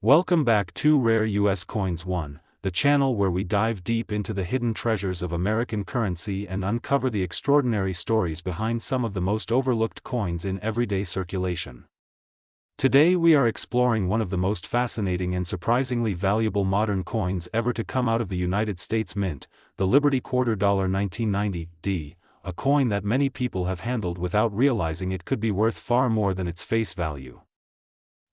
Welcome back to Rare US Coins 1, the channel where we dive deep into the hidden treasures of American currency and uncover the extraordinary stories behind some of the most overlooked coins in everyday circulation. Today we are exploring one of the most fascinating and surprisingly valuable modern coins ever to come out of the United States Mint, the Liberty Quarter Dollar 1990, a coin that many people have handled without realizing it could be worth far more than its face value.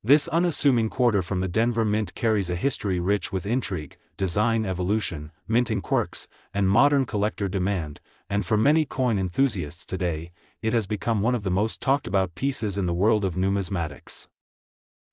This unassuming quarter from the Denver Mint carries a history rich with intrigue, design evolution, minting quirks, and modern collector demand, and for many coin enthusiasts today, it has become one of the most talked about pieces in the world of numismatics.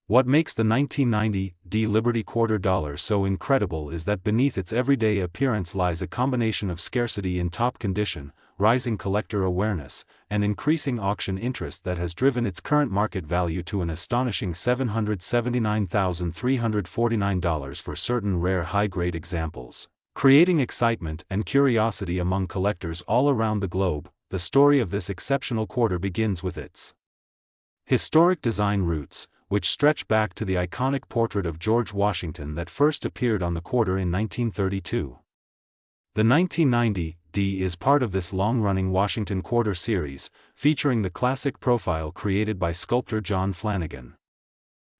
What makes the 1990 Liberty Quarter Dollar so incredible is that beneath its everyday appearance lies a combination of scarcity in top condition, rising collector awareness, and increasing auction interest that has driven its current market value to an astonishing $779,349 for certain rare high-grade examples, creating excitement and curiosity among collectors all around the globe. The story of this exceptional quarter begins with its historic design roots, which stretch back to the iconic portrait of George Washington that first appeared on the quarter in 1932. The 1990 is part of this long-running Washington Quarter series, featuring the classic profile created by sculptor John Flanagan.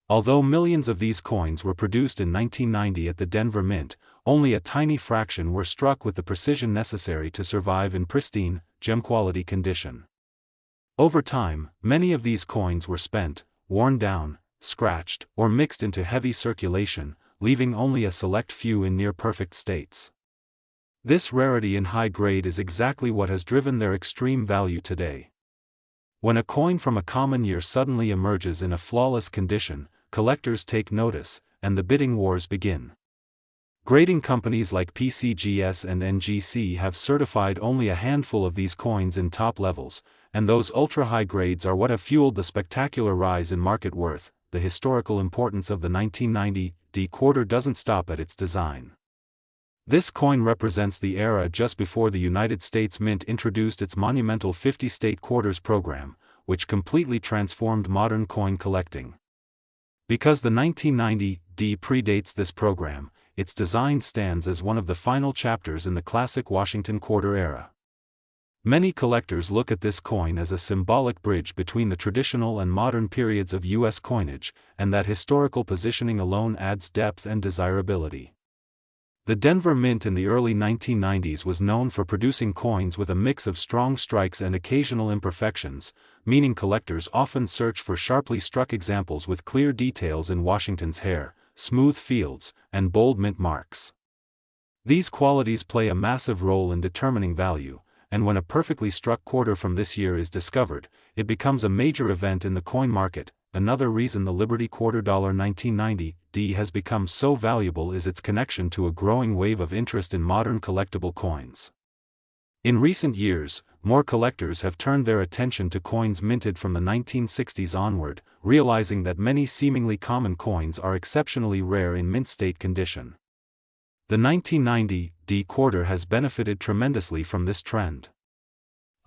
Although millions of these coins were produced in 1990 at the Denver Mint, only a tiny fraction were struck with the precision necessary to survive in pristine, gem-quality condition. Over time, many of these coins were spent, worn down, scratched, or mixed into heavy circulation, leaving only a select few in near-perfect states. This rarity in high grade is exactly what has driven their extreme value today. When a coin from a common year suddenly emerges in a flawless condition, collectors take notice, and the bidding wars begin. Grading companies like PCGS and NGC have certified only a handful of these coins in top levels, and those ultra-high grades are what have fueled the spectacular rise in market worth. The historical importance of the 1990 quarter doesn't stop at its design. This coin represents the era just before the United States Mint introduced its monumental 50-state quarters program, which completely transformed modern coin collecting. Because the 1990 predates this program, its design stands as one of the final chapters in the classic Washington Quarter era. Many collectors look at this coin as a symbolic bridge between the traditional and modern periods of U.S. coinage, and that historical positioning alone adds depth and desirability. The Denver Mint in the early 1990s was known for producing coins with a mix of strong strikes and occasional imperfections, meaning collectors often search for sharply struck examples with clear details in Washington's hair, smooth fields, and bold mint marks. These qualities play a massive role in determining value, and when a perfectly struck quarter from this year is discovered, it becomes a major event in the coin market. Another reason the Liberty Quarter Dollar 1990 has become so valuable is its connection to a growing wave of interest in modern collectible coins. In recent years, more collectors have turned their attention to coins minted from the 1960s onward, realizing that many seemingly common coins are exceptionally rare in mint state condition. The 1990 quarter has benefited tremendously from this trend.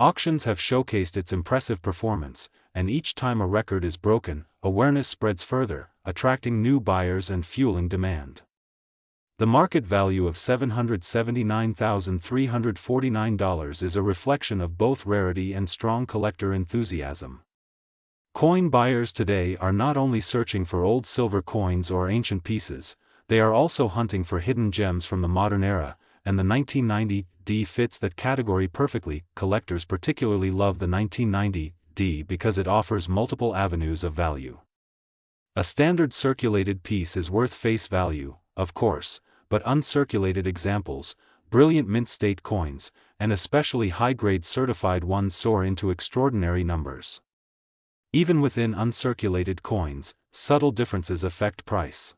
Auctions have showcased its impressive performance, and each time a record is broken, awareness spreads further, attracting new buyers and fueling demand. The market value of $779,349 is a reflection of both rarity and strong collector enthusiasm. Coin buyers today are not only searching for old silver coins or ancient pieces, they are also hunting for hidden gems from the modern era, and the 1990 fits that category perfectly. Collectors particularly love the 1990 because it offers multiple avenues of value. A standard circulated piece is worth face value, of course, but uncirculated examples, brilliant mint state coins, and especially high-grade certified ones soar into extraordinary numbers. Even within uncirculated coins, subtle differences affect price.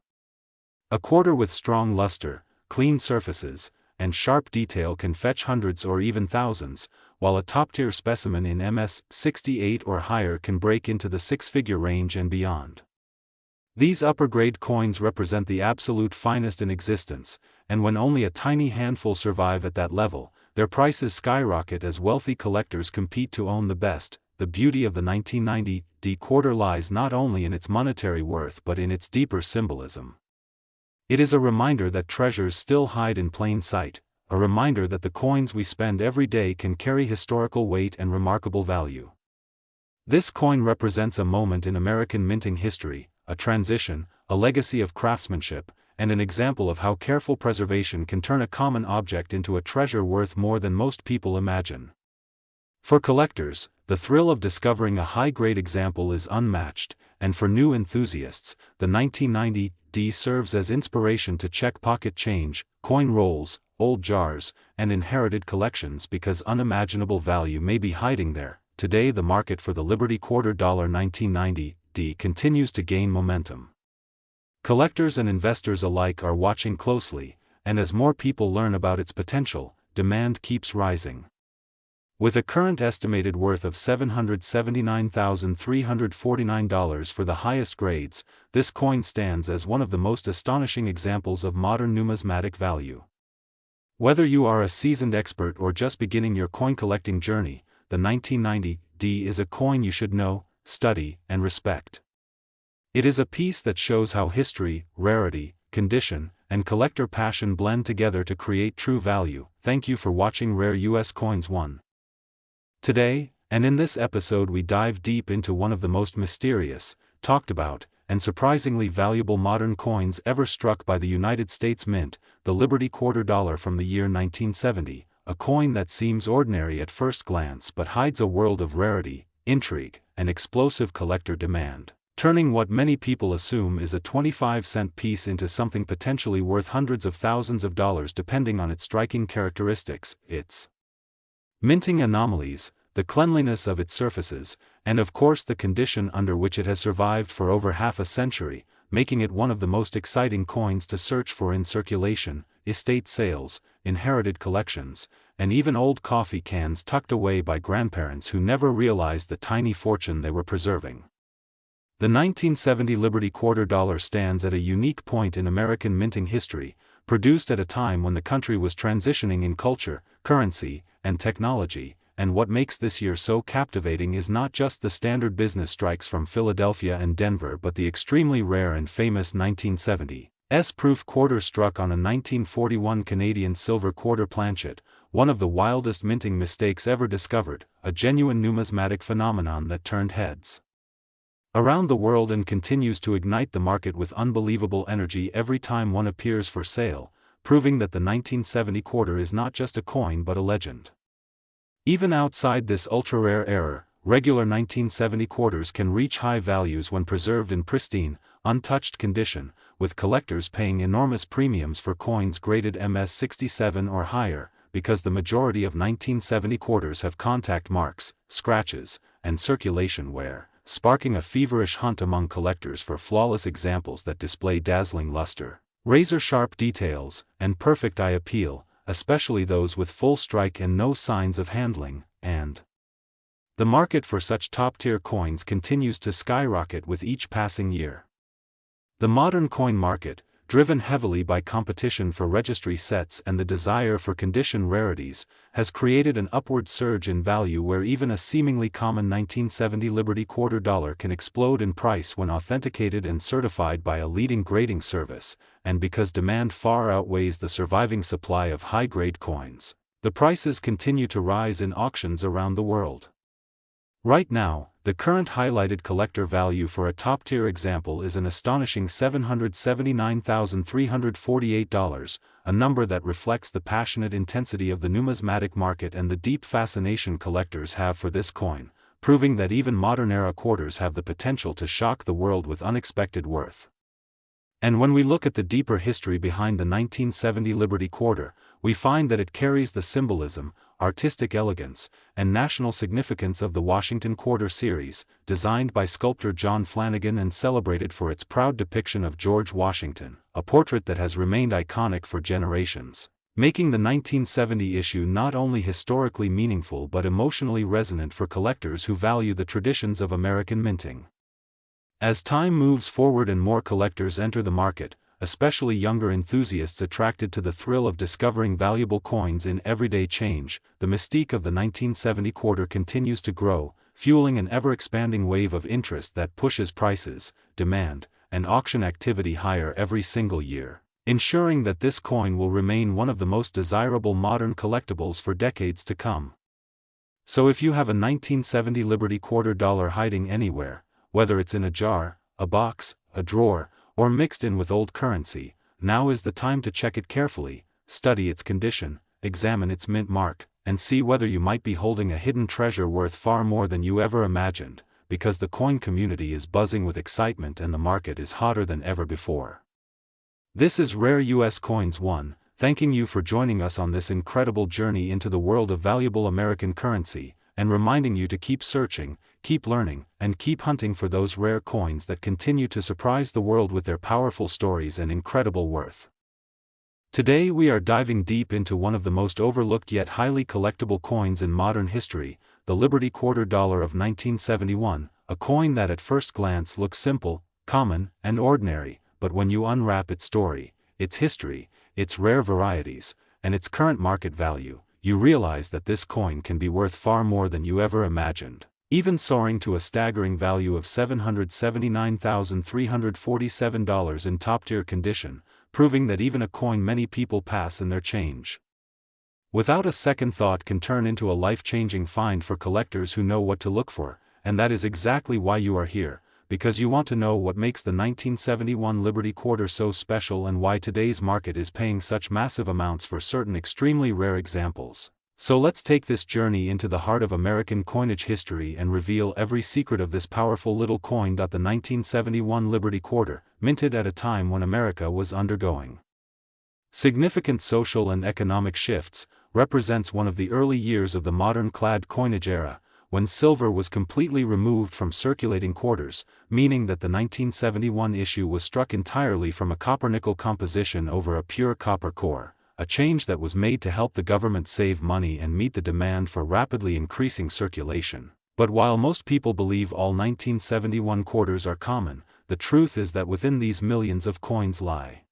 A quarter with strong luster, clean surfaces, and sharp detail can fetch hundreds or even thousands, while a top-tier specimen in MS-68 or higher can break into the six-figure range and beyond. These upper-grade coins represent the absolute finest in existence, and when only a tiny handful survive at that level, their prices skyrocket as wealthy collectors compete to own the best. The beauty of the 1990 quarter lies not only in its monetary worth but in its deeper symbolism. It is a reminder that treasures still hide in plain sight, a reminder that the coins we spend every day can carry historical weight and remarkable value. This coin represents a moment in American minting history, a transition, a legacy of craftsmanship, and an example of how careful preservation can turn a common object into a treasure worth more than most people imagine. For collectors, the thrill of discovering a high-grade example is unmatched, and for new enthusiasts, the 1990 serves as inspiration to check pocket change, coin rolls, old jars, and inherited collections because unimaginable value may be hiding there. Today the market for the Liberty Quarter Dollar 1990 continues to gain momentum. Collectors and investors alike are watching closely, and as more people learn about its potential, demand keeps rising. With a current estimated worth of $779,349 for the highest grades, this coin stands as one of the most astonishing examples of modern numismatic value. Whether you are a seasoned expert or just beginning your coin collecting journey, the 1990 is a coin you should know, study, and respect. It is a piece that shows how history, rarity, condition, and collector passion blend together to create true value. Thank you for watching Rare US Coins 1. Today, and in this episode we dive deep into one of the most mysterious, talked about, and surprisingly valuable modern coins ever struck by the United States Mint, the Liberty Quarter Dollar from the year 1970, a coin that seems ordinary at first glance but hides a world of rarity, intrigue, and explosive collector demand, turning what many people assume is a 25-cent piece into something potentially worth hundreds of thousands of dollars depending on its striking characteristics, its minting anomalies, the cleanliness of its surfaces, and of course the condition under which it has survived for over half a century, making it one of the most exciting coins to search for in circulation, estate sales, inherited collections, and even old coffee cans tucked away by grandparents who never realized the tiny fortune they were preserving. The 1970 Liberty Quarter Dollar stands at a unique point in American minting history, produced at a time when the country was transitioning in culture, currency, and technology, and what makes this year so captivating is not just the standard business strikes from Philadelphia and Denver but the extremely rare and famous 1970 S-proof quarter struck on a 1941 Canadian silver quarter planchet, one of the wildest minting mistakes ever discovered, a genuine numismatic phenomenon that turned heads around the world and continues to ignite the market with unbelievable energy every time one appears for sale, proving that the 1970 quarter is not just a coin but a legend. Even outside this ultra-rare era, regular 1970 quarters can reach high values when preserved in pristine, untouched condition, with collectors paying enormous premiums for coins graded MS-67 or higher, because the majority of 1970 quarters have contact marks, scratches, and circulation wear, sparking a feverish hunt among collectors for flawless examples that display dazzling luster, razor-sharp details, and perfect eye appeal, especially those with full strike and no signs of handling, and the market for such top-tier coins continues to skyrocket with each passing year. The modern coin market, driven heavily by competition for registry sets and the desire for condition rarities, has created an upward surge in value where even a seemingly common 1970 Liberty Quarter Dollar can explode in price when authenticated and certified by a leading grading service, and because demand far outweighs the surviving supply of high-grade coins, the prices continue to rise in auctions around the world. Right now, the current highlighted collector value for a top-tier example is an astonishing $779,348, a number that reflects the passionate intensity of the numismatic market and the deep fascination collectors have for this coin, proving that even modern-era quarters have the potential to shock the world with unexpected worth. And when we look at the deeper history behind the 1970 Liberty Quarter, we find that it carries the symbolism, artistic elegance, and national significance of the Washington Quarter series, designed by sculptor John Flanagan and celebrated for its proud depiction of George Washington, a portrait that has remained iconic for generations, making the 1970 issue not only historically meaningful but emotionally resonant for collectors who value the traditions of American minting. As time moves forward and more collectors enter the market, especially younger enthusiasts attracted to the thrill of discovering valuable coins in everyday change, the mystique of the 1970 quarter continues to grow, fueling an ever-expanding wave of interest that pushes prices, demand, and auction activity higher every single year. ensuring that this coin will remain one of the most desirable modern collectibles for decades to come. So if you have a 1970 Liberty $quarter hiding anywhere, whether it's in a jar, a box, a drawer, or mixed in with old currency, now is the time to check it carefully, study its condition, examine its mint mark, and see whether you might be holding a hidden treasure worth far more than you ever imagined, because the coin community is buzzing with excitement and the market is hotter than ever before. This is Rare US Coins 1, thanking you for joining us on this incredible journey into the world of valuable American currency, and reminding you to keep searching, keep learning, and keep hunting for those rare coins that continue to surprise the world with their powerful stories and incredible worth. Today we are diving deep into one of the most overlooked yet highly collectible coins in modern history, the Liberty $quarter of 1971, a coin that at first glance looks simple, common, and ordinary, but when you unwrap its story, its history, its rare varieties, and its current market value, you realize that this coin can be worth far more than you ever imagined, even soaring to a staggering value of $779,347 in top-tier condition, proving that even a coin many people pass in their change without a second thought can turn into a life-changing find for collectors who know what to look for, and that is exactly why you are here, because you want to know what makes the 1971 Liberty $quarter so special and why today's market is paying such massive amounts for certain extremely rare examples. So let's take this journey into the heart of American coinage history and reveal every secret of this powerful little coin. The 1971 Liberty $quarter, minted at a time when America was undergoing significant social and economic shifts, represents one of the early years of the modern clad coinage era, when silver was completely removed from circulating quarters, meaning that the 1971 issue was struck entirely from a copper-nickel composition over a pure copper core, a change that was made to help the government save money and meet the demand for rapidly increasing circulation. But while most people believe all 1971 quarters are common, the truth is that within these millions of coins lie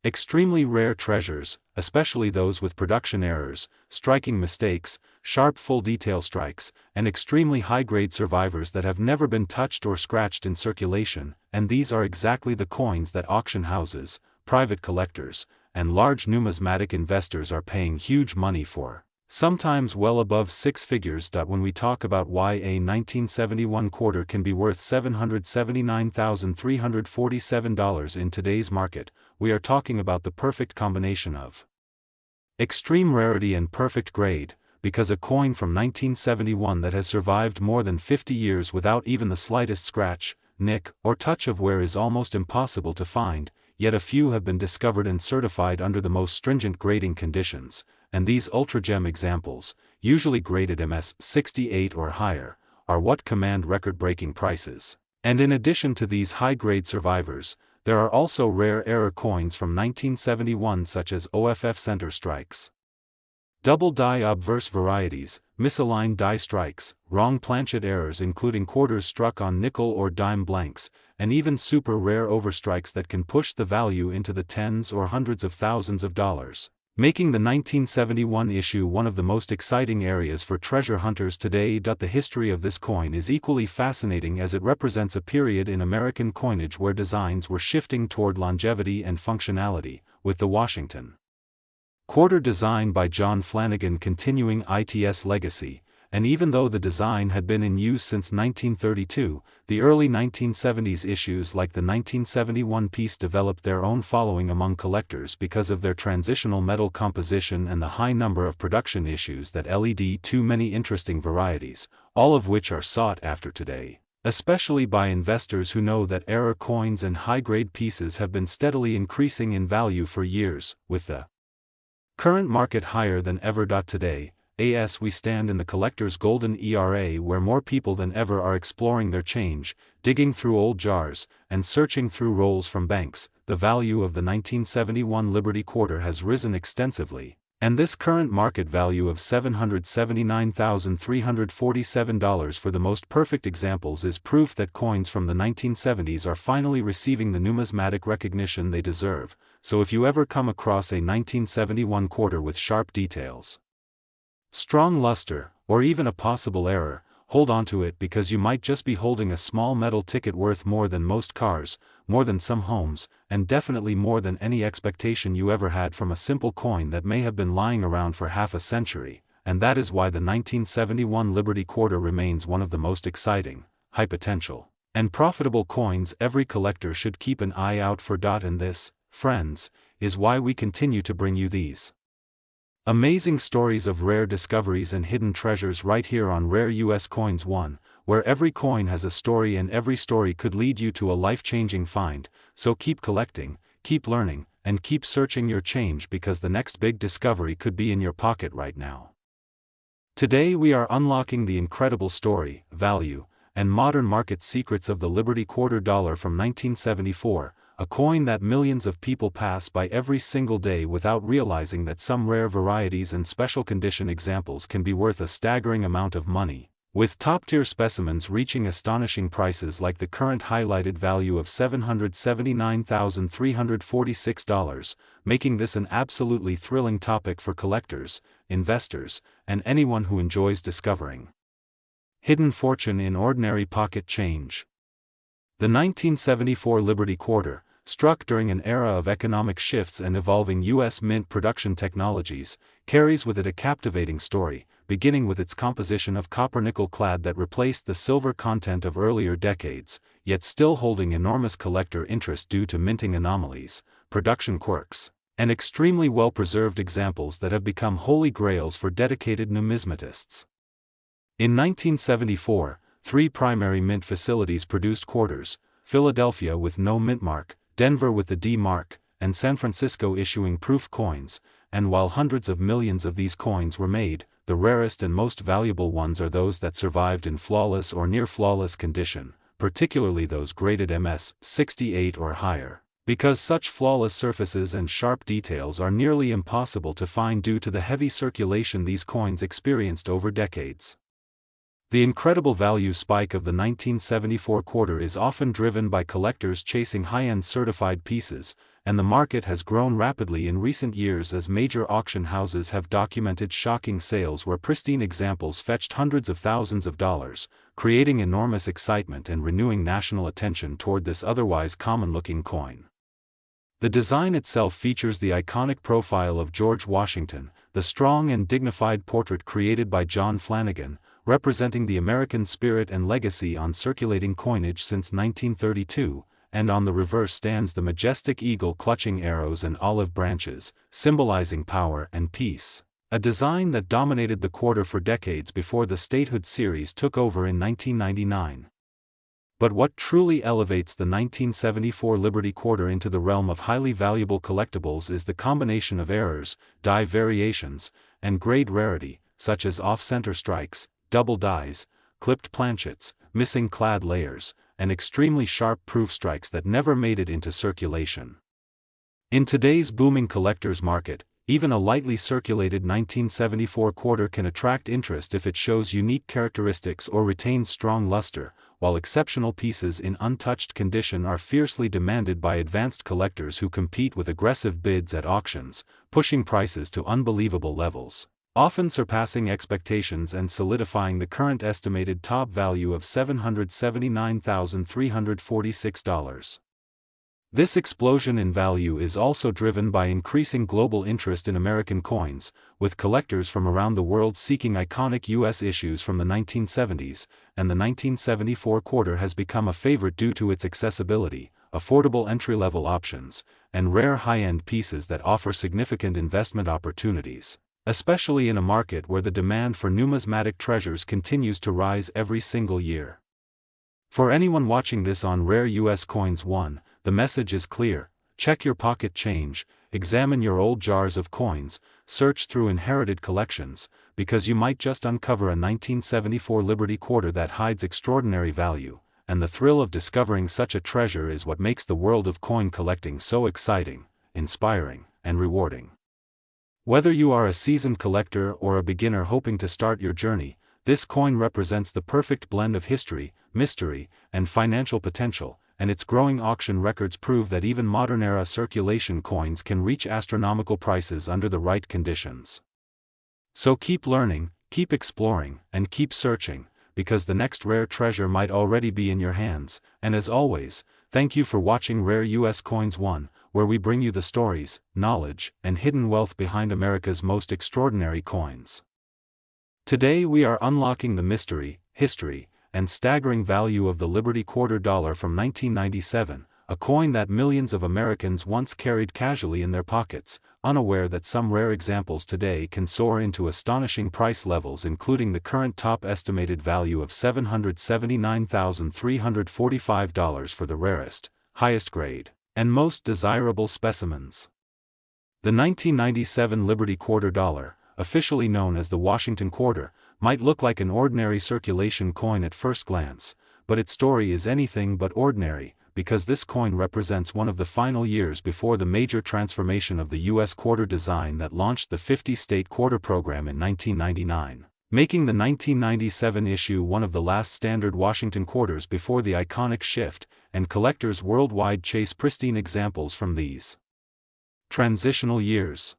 extremely rare treasures, especially those with production errors, striking mistakes, sharp full detail strikes, and extremely high-grade survivors that have never been touched or scratched in circulation, and these are exactly the coins that auction houses, private collectors, and large numismatic investors are paying huge money for, sometimes well above six figures. When we talk about why a 1971 quarter can be worth $779,347 in today's market, we are talking about the perfect combination of extreme rarity and perfect grade, because a coin from 1971 that has survived more than 50 years without even the slightest scratch, nick, or touch of wear is almost impossible to find, yet a few have been discovered and certified under the most stringent grading conditions, and these ultra-gem examples, usually graded MS 68 or higher, are what command record-breaking prices. And in addition to these high-grade survivors, there are also rare error coins from 1971 such as OFF center strikes, double die obverse varieties, misaligned die strikes, wrong planchet errors including quarters struck on nickel or dime blanks, and even super rare overstrikes that can push the value into the tens or hundreds of thousands of dollars, making the 1971 issue one of the most exciting areas for treasure hunters today. The history of this coin is equally fascinating as it represents a period in American coinage where designs were shifting toward longevity and functionality, with the Washington $quarter design by John Flanagan continuing its legacy, and even though the design had been in use since 1932, the early 1970s issues like the 1971 piece developed their own following among collectors because of their transitional metal composition and the high number of production issues that led to many interesting varieties, all of which are sought after today, especially by investors who know that error coins and high-grade pieces have been steadily increasing in value for years, with the current market higher than ever. Today, as we stand in the collector's golden era where more people than ever are exploring their change, digging through old jars, and searching through rolls from banks, the value of the 1971 Liberty $quarter has risen extensively, and this current market value of $779,347 for the most perfect examples is proof that coins from the 1970s are finally receiving the numismatic recognition they deserve. So if you ever come across a 1971 $quarter with sharp details, strong luster, or even a possible error, hold onto it because you might just be holding a small metal ticket worth more than most cars, more than some homes, and definitely more than any expectation you ever had from a simple coin that may have been lying around for half a century, and that is why the 1971 Liberty Quarter remains one of the most exciting, high potential, and profitable coins every collector should keep an eye out for. And this, friends, is why we continue to bring you these amazing stories of rare discoveries and hidden treasures right here on Rare US Coins 1, where every coin has a story and every story could lead you to a life-changing find. So keep collecting, keep learning, and keep searching your change because the next big discovery could be in your pocket right now. Today we are unlocking the incredible story, value, and modern market secrets of the Liberty Quarter Dollar from 1974, a coin that millions of people pass by every single day without realizing that some rare varieties and special condition examples can be worth a staggering amount of money, with top-tier specimens reaching astonishing prices like the current highlighted value of $779,346, making this an absolutely thrilling topic for collectors, investors, and anyone who enjoys discovering hidden fortune in ordinary pocket change. The 1974 Liberty Quarter, struck during an era of economic shifts and evolving U.S. mint production technologies, carries with it a captivating story, beginning with its composition of copper-nickel clad that replaced the silver content of earlier decades, yet still holding enormous collector interest due to minting anomalies, production quirks, and extremely well-preserved examples that have become holy grails for dedicated numismatists. In 1974, 3 primary mint facilities produced quarters: Philadelphia with no mint mark, Denver with the D mark, and San Francisco issuing proof coins, and while hundreds of millions of these coins were made, the rarest and most valuable ones are those that survived in flawless or near-flawless condition, particularly those graded MS 68 or higher, because such flawless surfaces and sharp details are nearly impossible to find due to the heavy circulation these coins experienced over decades. The incredible value spike of the 1974 quarter is often driven by collectors chasing high-end certified pieces, and the market has grown rapidly in recent years as major auction houses have documented shocking sales where pristine examples fetched hundreds of thousands of dollars, creating enormous excitement and renewing national attention toward this otherwise common-looking coin. The design itself features the iconic profile of George Washington, the strong and dignified portrait created by John Flanagan, representing the American spirit and legacy on circulating coinage since 1932, and on the reverse stands the majestic eagle clutching arrows and olive branches, symbolizing power and peace, a design that dominated the quarter for decades before the Statehood series took over in 1999. But what truly elevates the 1974 Liberty Quarter into the realm of highly valuable collectibles is the combination of errors, die variations, and grade rarity, such as off-center strikes, double dies, clipped planchets, missing clad layers, and extremely sharp proof strikes that never made it into circulation. In today's booming collector's market, even a lightly circulated 1974 quarter can attract interest if it shows unique characteristics or retains strong luster, while exceptional pieces in untouched condition are fiercely demanded by advanced collectors who compete with aggressive bids at auctions, pushing prices to unbelievable levels, often surpassing expectations and solidifying the current estimated top value of $779,346. This explosion in value is also driven by increasing global interest in American coins, with collectors from around the world seeking iconic U.S. issues from the 1970s, and the 1974 quarter has become a favorite due to its accessibility, affordable entry-level options, and rare high-end pieces that offer significant investment opportunities, especially in a market where the demand for numismatic treasures continues to rise every single year. For anyone watching this on Rare US Coins 1, the message is clear: check your pocket change, examine your old jars of coins, search through inherited collections, because you might just uncover a 1974 Liberty Quarter that hides extraordinary value, and the thrill of discovering such a treasure is what makes the world of coin collecting so exciting, inspiring, and rewarding. Whether you are a seasoned collector or a beginner hoping to start your journey, this coin represents the perfect blend of history, mystery, and financial potential, and its growing auction records prove that even modern-era circulation coins can reach astronomical prices under the right conditions. So keep learning, keep exploring, and keep searching, because the next rare treasure might already be in your hands. And as always, thank you for watching Rare US Coins 1, where we bring you the stories, knowledge, and hidden wealth behind America's most extraordinary coins. Today we are unlocking the mystery, history, and staggering value of the Liberty Quarter Dollar from 1997, a coin that millions of Americans once carried casually in their pockets, unaware that some rare examples today can soar into astonishing price levels, including the current top estimated value of $779,345 for the rarest, highest grade, and most desirable specimens. The 1997 Liberty Quarter Dollar, officially known as the Washington Quarter, might look like an ordinary circulation coin at first glance, but its story is anything but ordinary, because this coin represents one of the final years before the major transformation of the U.S. quarter design that launched the 50-state quarter program in 1999, making the 1997 issue one of the last standard Washington quarters before the iconic shift, and collectors worldwide chase pristine examples from these transitional years.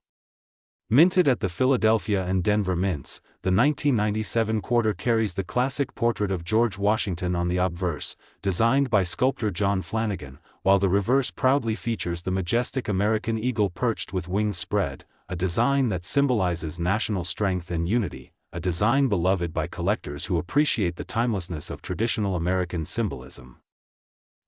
Minted at the Philadelphia and Denver mints, the 1997 quarter carries the classic portrait of George Washington on the obverse, designed by sculptor John Flanagan, while the reverse proudly features the majestic American eagle perched with wings spread, a design that symbolizes national strength and unity, a design beloved by collectors who appreciate the timelessness of traditional American symbolism.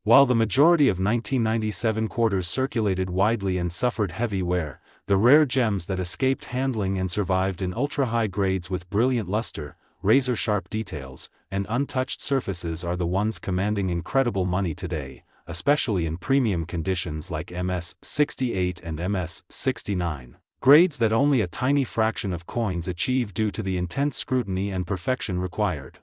While the majority of 1997 quarters circulated widely and suffered heavy wear, the rare gems that escaped handling and survived in ultra-high grades with brilliant luster, razor-sharp details, and untouched surfaces are the ones commanding incredible money today, especially in premium conditions like MS-68 and MS-69, grades that only a tiny fraction of coins achieve due to the intense scrutiny and perfection required.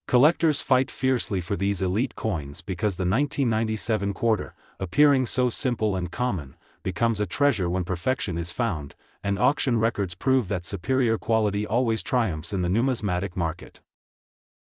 Collectors fight fiercely for these elite coins because the 1997 quarter, appearing so simple and common, becomes a treasure when perfection is found, and auction records prove that superior quality always triumphs in the numismatic market.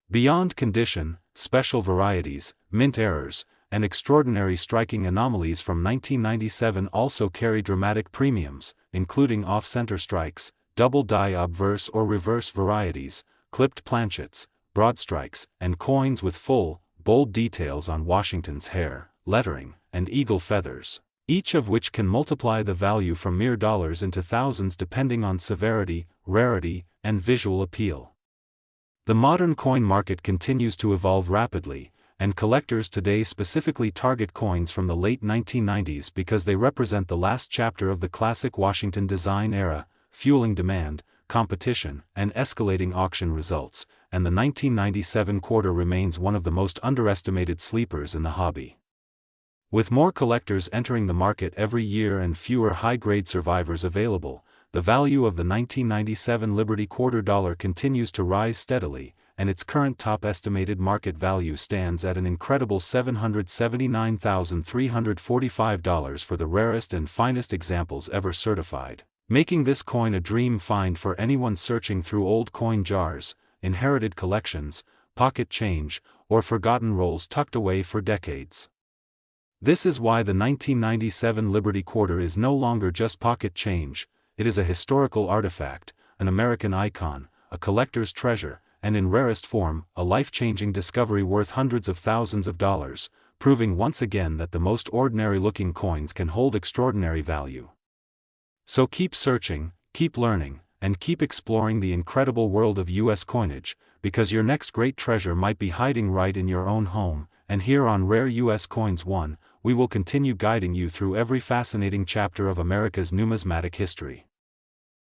Beyond condition, special varieties, mint errors, and extraordinary striking anomalies from 1997 also carry dramatic premiums, including off-center strikes, double-die obverse or reverse varieties, clipped planchets, broad strikes, and coins with full, bold details on Washington's hair, lettering, and eagle feathers, each of which can multiply the value from mere dollars into thousands depending on severity, rarity, and visual appeal. The modern coin market continues to evolve rapidly, and collectors today specifically target coins from the late 1990s because they represent the last chapter of the classic Washington design era, fueling demand, competition, and escalating auction results, and the 1997 quarter remains one of the most underestimated sleepers in the hobby. With more collectors entering the market every year and fewer high-grade survivors available, the value of the 1997 Liberty Quarter Dollar continues to rise steadily, and its current top estimated market value stands at an incredible $779,345 for the rarest and finest examples ever certified, making this coin a dream find for anyone searching through old coin jars, inherited collections, pocket change, or forgotten rolls tucked away for decades. This is why the 1997 Liberty Quarter is no longer just pocket change, it is a historical artifact, an American icon, a collector's treasure, and in rarest form, a life-changing discovery worth hundreds of thousands of dollars, proving once again that the most ordinary-looking coins can hold extraordinary value. So keep searching, keep learning, and keep exploring the incredible world of U.S. coinage, because your next great treasure might be hiding right in your own home, and here on Rare US Coins 1, we will continue guiding you through every fascinating chapter of America's numismatic history.